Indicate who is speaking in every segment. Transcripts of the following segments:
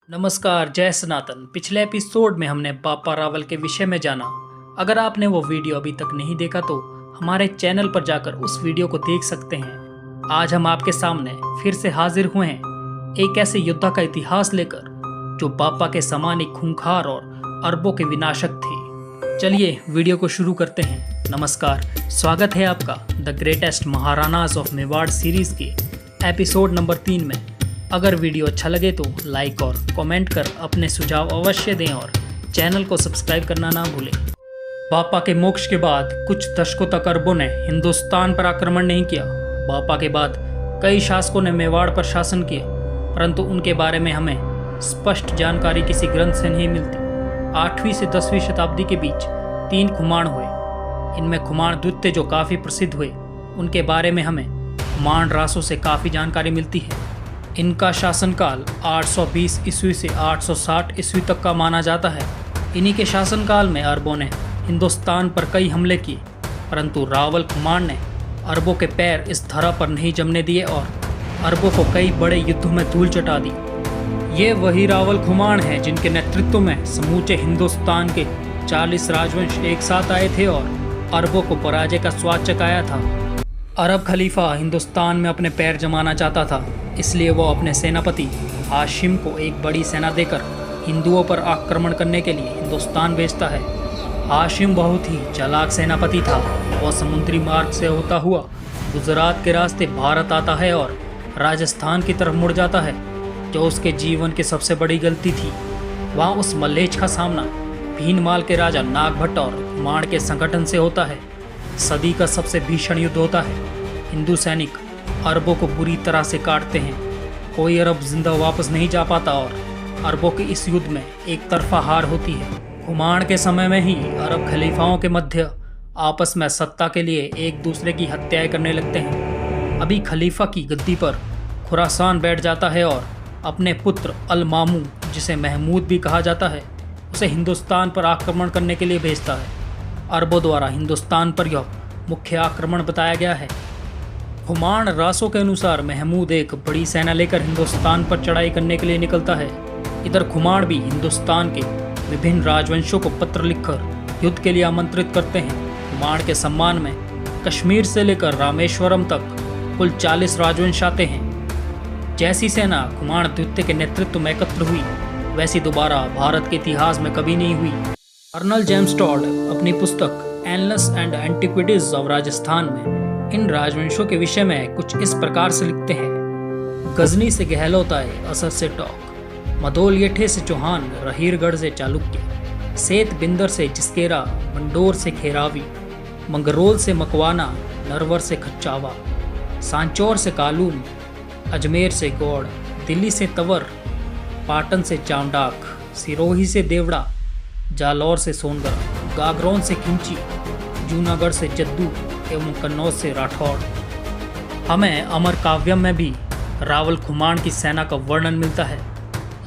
Speaker 1: नमस्कार, जय सनातन। पिछले एपिसोड में हमने बापा रावल के विषय में जाना। अगर आपने वो वीडियो अभी तक नहीं देखा तो हमारे चैनल पर जाकर उस वीडियो को देख सकते हैं। आज हम आपके सामने फिर से हाजिर हुए हैं एक ऐसे योद्धा का इतिहास लेकर जो बापा के समान ही खूंखार और अरबों के विनाशक थे। चलिए वीडियो को शुरू करते हैं। नमस्कार, स्वागत है आपका the greatest Maharanas of Mewar series के एपिसोड नंबर 3 में। अगर वीडियो अच्छा लगे तो लाइक और कमेंट कर अपने सुझाव अवश्य दें और चैनल को सब्सक्राइब करना ना भूलें। बापा के मोक्ष के बाद कुछ दशकों तक अरबों ने हिंदुस्तान पर आक्रमण नहीं किया। बापा के बाद कई शासकों ने मेवाड़ पर शासन किया, परंतु उनके बारे में हमें स्पष्ट जानकारी किसी ग्रंथ से नहीं मिलती। 8वीं से 10वीं शताब्दी के बीच 3 खुमाण हुए। इनमें खुमाण द्वितीय जो काफ़ी प्रसिद्ध हुए, उनके बारे में हमें खुमाण रासों से काफ़ी जानकारी मिलती है। इनका शासनकाल 820 ईस्वी से 860 ईस्वी तक का माना जाता है। इन्हीं के शासनकाल में अरबों ने हिंदुस्तान पर कई हमले किए, परंतु रावल खुमाण ने अरबों के पैर इस धरा पर नहीं जमने दिए और अरबों को कई बड़े युद्धों में धूल चटा दी। ये वही रावल खुमाण हैं जिनके नेतृत्व में समूचे हिंदुस्तान के 40 राजवंश एक साथ आए थे और अरबों को पराजय का स्वाद चखाया था। अरब खलीफा हिंदुस्तान में अपने पैर जमाना चाहता था, इसलिए वो अपने सेनापति हाशिम को एक बड़ी सेना देकर हिंदुओं पर आक्रमण करने के लिए हिंदुस्तान भेजता है। हाशिम बहुत ही चालाक सेनापति था। वो समुद्री मार्ग से होता हुआ गुजरात के रास्ते भारत आता है और राजस्थान की तरफ मुड़ जाता है, जो उसके जीवन की सबसे बड़ी गलती थी। वहाँ उस मल्लेच का सामना भीनमाल के राजा नागभट्ट और खुमाण के संगठन से होता है। सदी का सबसे भीषण युद्ध होता है। हिंदू सैनिक अरबों को बुरी तरह से काटते हैं। कोई अरब जिंदा वापस नहीं जा पाता और अरबों के इस युद्ध में एक तरफा हार होती है। खुमाण के समय में ही अरब खलीफाओं के मध्य आपस में सत्ता के लिए एक दूसरे की हत्याएं करने लगते हैं। अभी खलीफा की गद्दी पर खुरासान बैठ जाता है और अपने पुत्र अल मामू, जिसे महमूद भी कहा जाता है, उसे हिंदुस्तान पर आक्रमण करने के लिए भेजता है। अरबों द्वारा हिंदुस्तान पर यह मुख्य आक्रमण बताया गया है। खुमाण रासों के अनुसार महमूद एक बड़ी सेना लेकर हिंदुस्तान पर चढ़ाई करने के लिए निकलता है। इधर खुमाण भी हिंदुस्तान के विभिन्न राजवंशों को पत्र लिखकर युद्ध के लिए आमंत्रित करते हैं। खुमाण के सम्मान में कश्मीर से लेकर रामेश्वरम तक कुल 40 राजवंश आते हैं। जैसी सेना खुमाण द्वितीय के नेतृत्व में एकत्र हुई, वैसी दोबारा भारत के इतिहास में कभी नहीं हुई। कर्नल जेम्स टॉड अपनी पुस्तक annulus and antiquities of Rajasthan में इन राजवंशों के विषय में कुछ इस प्रकार से लिखते हैं। गजनी से गहलोत आए, असर से टोक, मदोल येठे से चौहान, रहीरगढ़ से चालुक्य, सेत बिंदर से जिस्केरा, मंडोर से खेरावी, मंगरोल से मकवाना, नरवर से खच्चावा, सांचौर से कालून, अजमेर से गौड़, दिल्ली से तवर, पाटन से चांडाक, सिरोही से देवड़ा, जालौर से सोनगढ़, गागरौन से खिंची, जूनागढ़ से जद्दू एवं कन्नौज से राठौड़। हमें अमर काव्यम में भी रावल खुमाण की सेना का वर्णन मिलता है।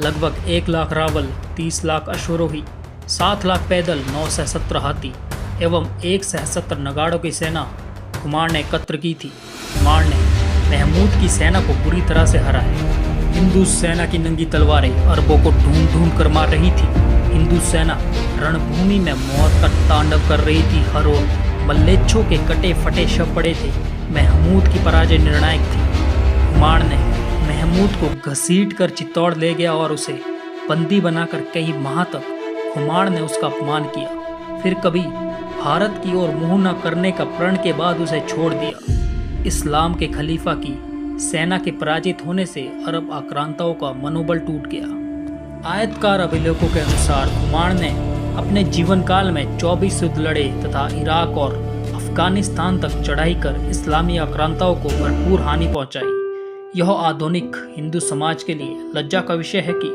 Speaker 1: लगभग 1 लाख रावल, 30 लाख अश्वरोही, 7 लाख पैदल, 9 सहस्त्र हाथी एवं 1 सहस्त्र नगाड़ों की सेना खुमाण ने एकत्र की थी। खुमाण ने महमूद की सेना को बुरी तरह से हराया। हिंदू सेना की नंगी तलवारें अरबों को ढूंढ ढूंढ कर मार रही थी। हिंदू सेना रणभूमि में मौत का तांडव कर रही थी। हर ओर मल्लेच्छों के कटे फटे शव पड़े थे। महमूद की पराजय निर्णायक थी। खुमाण ने महमूद को घसीट कर चित्तौड़ ले गया और उसे बंदी बनाकर कई माह तक खुमाण ने उसका अपमान किया। फिर कभी भारत की ओर मुंह न करने का प्रण के बाद उसे छोड़ दिया। इस्लाम के खलीफा की सेना के पराजित होने से अरब आक्रांताओं का मनोबल टूट गया। आयतकार अभिलेखों के अनुसार खुमाण ने अपने जीवन काल में 24 युद्ध लड़े तथा इराक और अफगानिस्तान तक चढ़ाई कर इस्लामी आक्रांताओं को भरपूर हानि पहुंचाई। यह आधुनिक हिंदू समाज के लिए लज्जा का विषय है कि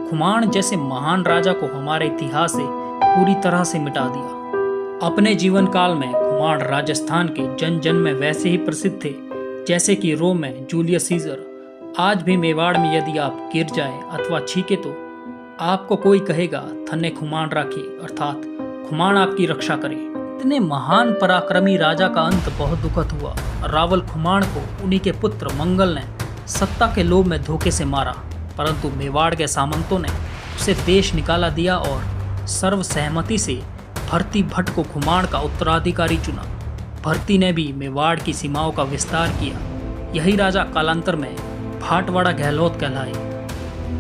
Speaker 1: खुमाण जैसे महान राजा को हमारे इतिहास से पूरी तरह से मिटा दिया। अपने जीवन काल में खुमाण राजस्थान के जन जन में वैसे ही प्रसिद्ध थे जैसे कि रोम में जूलियस सीजर। आज भी मेवाड़ में यदि आप गिर जाए अथवा छीके तो आपको कोई कहेगा थन्ने खुमाण राखी, अर्थात खुमाण आपकी रक्षा करे। इतने महान पराक्रमी राजा का अंत बहुत दुखद हुआ। रावल खुमाण को उन्हीं के पुत्र मंगल ने सत्ता के लोभ में धोखे से मारा। परंतु मेवाड़ के सामंतों ने उसे देश निकाला दिया और सर्वसहमति से भरती भट्ट को खुमाण का उत्तराधिकारी चुना। भरती ने भी मेवाड़ की सीमाओं का विस्तार किया। यही राजा कालांतर में भाटवाड़ा गहलोत कहलाए।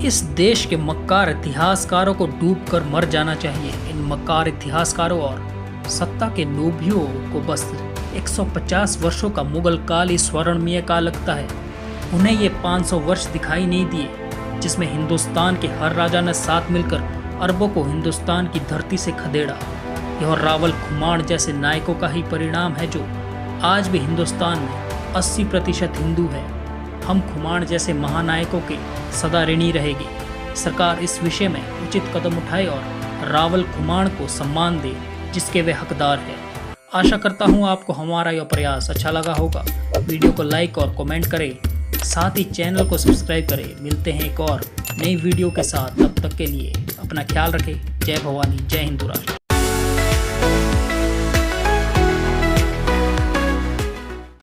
Speaker 1: इस देश के मक्कार इतिहासकारों को डूबकर मर जाना चाहिए। इन मक्कार इतिहासकारों और सत्ता के लोभियों को बस 150 वर्षों का मुगल काल ही स्वर्णमय काल लगता है। उन्हें ये 500 वर्ष दिखाई नहीं दिए जिसमें हिंदुस्तान के हर राजा ने साथ मिलकर अरबों को हिंदुस्तान की धरती से खदेड़ा। यह रावल खुमाण जैसे नायकों का ही परिणाम है जो आज भी हिंदुस्तान में 80% हिंदू है। हम खुमाण जैसे महानायकों के सदा ऋणी रहेगी। सरकार इस विषय में उचित कदम उठाए और रावल खुमाण को सम्मान दे जिसके वे हकदार हैं। आशा करता हूँ आपको हमारा यह प्रयास अच्छा लगा होगा। वीडियो को लाइक और कमेंट करें, साथ ही चैनल को सब्सक्राइब करें। मिलते हैं एक और नई वीडियो के साथ, तब तक के लिए अपना ख्याल रखें। जय भवानी, जय हिंदू राष्ट्र।